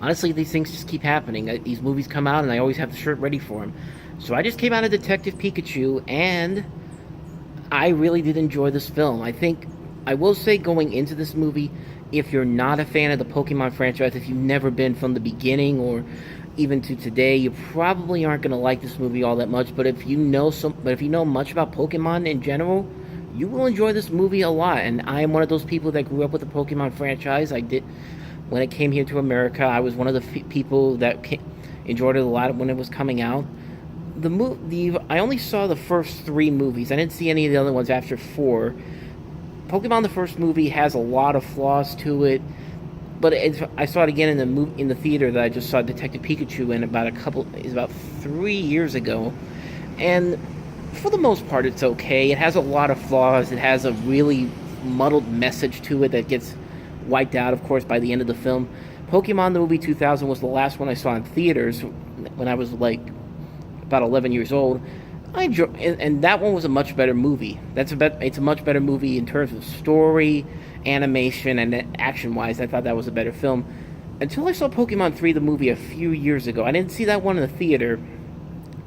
Honestly, these things just keep happening. These movies come out, and I always have the shirt ready for them. So I just came out of Detective Pikachu, and I really did enjoy this film. I think I will say going into this movie, if you're not a fan of the Pokemon franchise, if you've never been from the beginning or even to today, you probably aren't going to like this movie all that much. But if you know much about Pokemon in general, you will enjoy this movie a lot. And I am one of those people that grew up with the Pokemon franchise. I did when it came here to America. I was one of the people that enjoyed it a lot when it was coming out. The I only saw the first three movies. I didn't see any of the other ones after four. Pokemon the first movie has a lot of flaws to it, but I saw it again in the theater that I just saw Detective Pikachu in about 3 years ago, and for the most part it's okay. It has a lot of flaws. It has a really muddled message to it that gets wiped out, of course, by the end of the film. Pokemon the movie 2000 was the last one I saw in theaters when I was like about 11 years old. And that one was a much better movie. It's a much better movie in terms of story, animation, and action wise. I thought that was a better film. Until I saw Pokemon 3, the movie, a few years ago. I didn't see that one in the theater.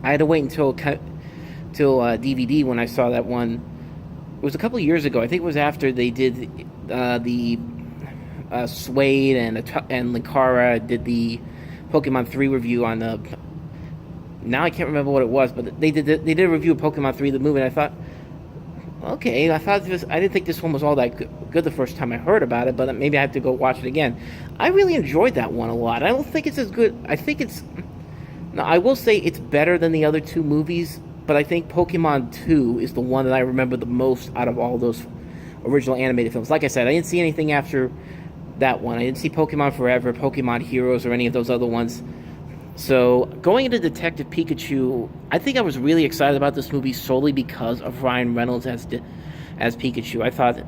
I had to wait until DVD when I saw that one. It was a couple of years ago. I think it was after they did the Suede and Linkara did the Pokemon 3 review on the. Now I can't remember what it was, but they did a review of Pokemon 3, the movie, and I thought, okay, I didn't think this one was all that good the first time I heard about it, but maybe I have to go watch it again. I really enjoyed that one a lot. I don't think it's as good. No, I will say it's better than the other two movies, but I think Pokemon 2 is the one that I remember the most out of all those original animated films. Like I said, I didn't see anything after that one. I didn't see Pokemon Forever, Pokemon Heroes, or any of those other ones. So, going into Detective Pikachu, I think I was really excited about this movie solely because of Ryan Reynolds as Pikachu. I thought,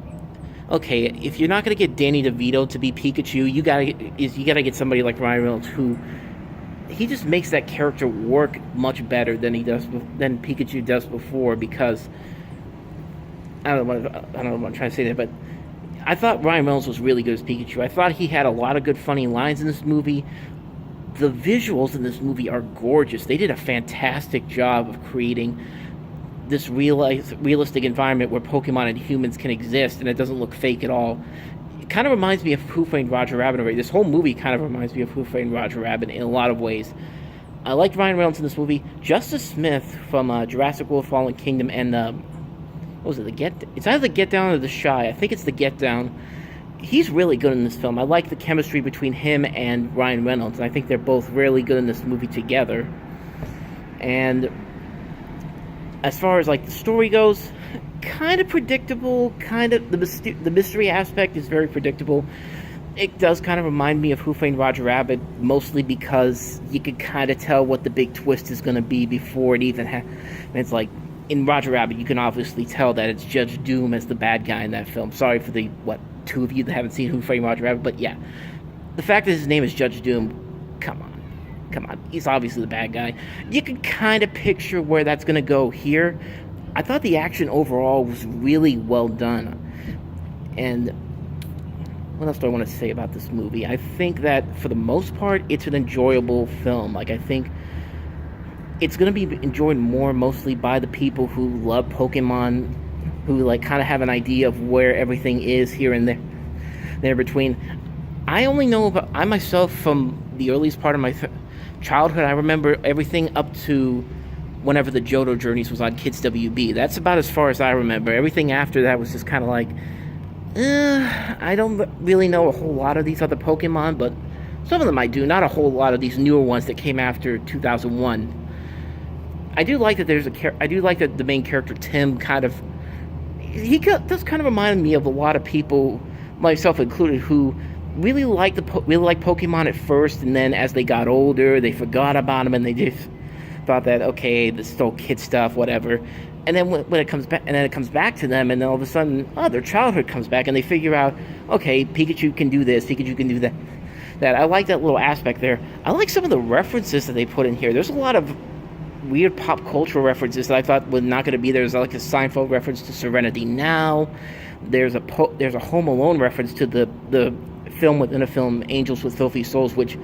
okay, if you're not going to get Danny DeVito to be Pikachu, you gotta get somebody like Ryan Reynolds who he just makes that character work much better than Pikachu does before. Because I don't know what I'm trying to say there, but I thought Ryan Reynolds was really good as Pikachu. I thought he had a lot of good funny lines in this movie. The visuals in this movie are gorgeous. They did a fantastic job of creating this realistic environment where Pokemon and humans can exist, and it doesn't look fake at all. It kind of reminds me of Who Framed Roger Rabbit. This whole movie kind of reminds me of Who Framed Roger Rabbit in a lot of ways. I liked Ryan Reynolds in this movie. Justice Smith from Jurassic World: Fallen Kingdom and what was it? It's either the Get Down or the Shy. I think it's the Get Down. He's really good in this film. I like the chemistry between him and Ryan Reynolds, and I think they're both really good in this movie together. And as far as like the story goes, kind of predictable. Kind of the mystery aspect is very predictable. It does kind of remind me of Who Framed Roger Rabbit, mostly because you can kind of tell what the big twist is going to be before it even happens. It's like in Roger Rabbit, you can obviously tell that it's Judge Doom as the bad guy in that film. Sorry for the two of you that haven't seen Who Framed Roger Rabbit, but yeah, the fact that his name is Judge Doom, come on, he's obviously the bad guy. You can kind of picture where that's going to go here. I thought the action overall was really well done. And what else do I want to say about this movie? I think that for the most part, it's an enjoyable film. Like, I think it's going to be enjoyed mostly by the people who love Pokemon, who like kind of have an idea of where everything is here and there between. I myself, from the earliest part of my childhood, I remember everything up to whenever the Johto Journeys was on Kids WB. That's about as far as I remember. Everything after that was just kind of like, I don't really know a whole lot of these other Pokemon, but some of them I do. Not a whole lot of these newer ones that came after 2001. I do like that the main character Tim does kind of remind me of a lot of people, myself included, who really liked Pokemon at first, and then as they got older, they forgot about them and they just thought that, okay, this is all kid stuff, whatever. And then when it comes back to them, and then all of a sudden, their childhood comes back, and they figure out, okay, Pikachu can do this, Pikachu can do that. I like that little aspect there. I like some of the references that they put in here. There's a lot of weird pop cultural references that I thought were not going to be there. There's like a Seinfeld reference to Serenity Now. There's a Home Alone reference to the film within a film, Angels with Filthy Souls, which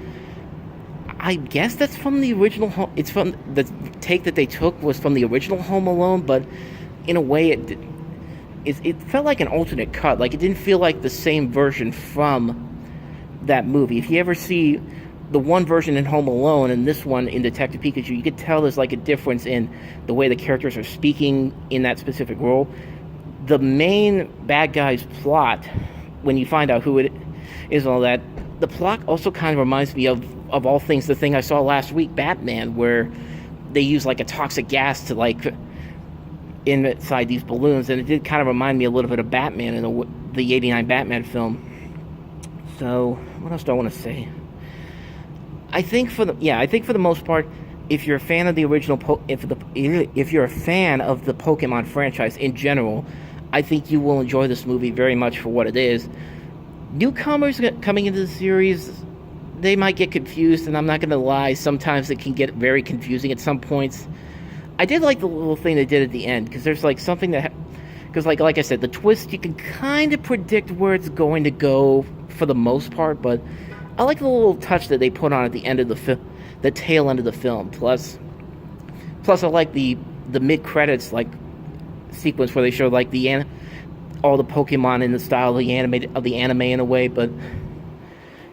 I guess that's from the original. It's from the take that they took was from the original Home Alone, but in a way, it felt like an alternate cut. Like it didn't feel like the same version from that movie. If you ever see the one version in Home Alone and this one in Detective Pikachu, you could tell there's like a difference in the way the characters are speaking in that specific role. The main bad guy's plot, when you find out who it is and all that, the plot also kind of reminds me of all things, the thing I saw last week, Batman, where they use like a toxic gas to like inside these balloons, and it did kind of remind me a little bit of Batman in the '89 Batman film. So, what else do I want to say? I think for the most part, if you're a fan of the original, if you're a fan of the Pokemon franchise in general, I think you will enjoy this movie very much for what it is. Newcomers coming into the series, they might get confused, and I'm not going to lie, sometimes it can get very confusing at some points. I did like the little thing they did at the end, because there's like something that, because like I said, the twist, you can kind of predict where it's going to go for the most part, but I like the little touch that they put on at the end of the tail end of the film. Plus I like the mid credits like sequence where they show like all the Pokemon in the style of the anime in a way. But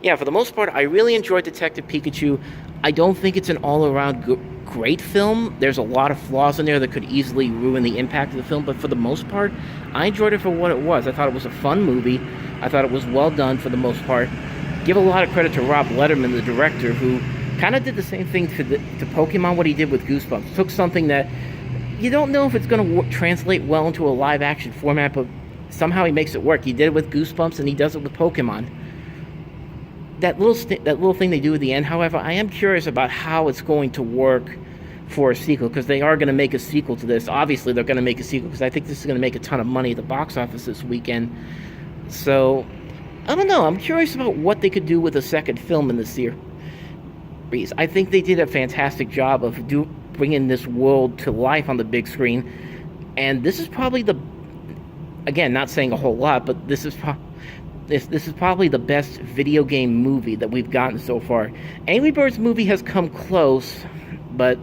yeah, for the most part, I really enjoyed Detective Pikachu. I don't think it's an all around great film. There's a lot of flaws in there that could easily ruin the impact of the film. But for the most part, I enjoyed it for what it was. I thought it was a fun movie. I thought it was well done for the most part. Give a lot of credit to Rob Letterman, the director, who kind of did the same thing to Pokemon, what he did with Goosebumps. Took something that you don't know if it's going to translate well into a live-action format, but somehow he makes it work. He did it with Goosebumps, and he does it with Pokemon. That little thing they do at the end, however, I am curious about how it's going to work for a sequel, because they are going to make a sequel to this. Obviously, they're going to make a sequel, because I think this is going to make a ton of money at the box office this weekend. So I don't know. I'm curious about what they could do with a second film in the series. I think they did a fantastic job of bringing this world to life on the big screen. And this is probably again, not saying a whole lot, but this is probably the best video game movie that we've gotten so far. Angry Birds movie has come close, but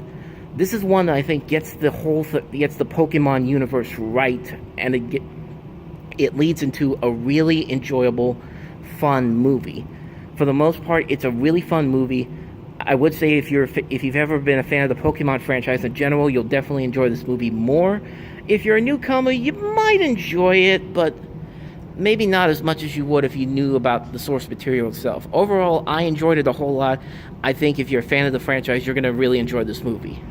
this is one that I think gets the Pokemon universe right, and it leads into a really enjoyable, fun movie. For the most part, it's a really fun movie. I would say if you've ever been a fan of the Pokemon franchise in general, you'll definitely enjoy this movie more. If you're a newcomer, you might enjoy it, but maybe not as much as you would if you knew about the source material itself. Overall, I enjoyed it a whole lot. I think if you're a fan of the franchise, you're going to really enjoy this movie.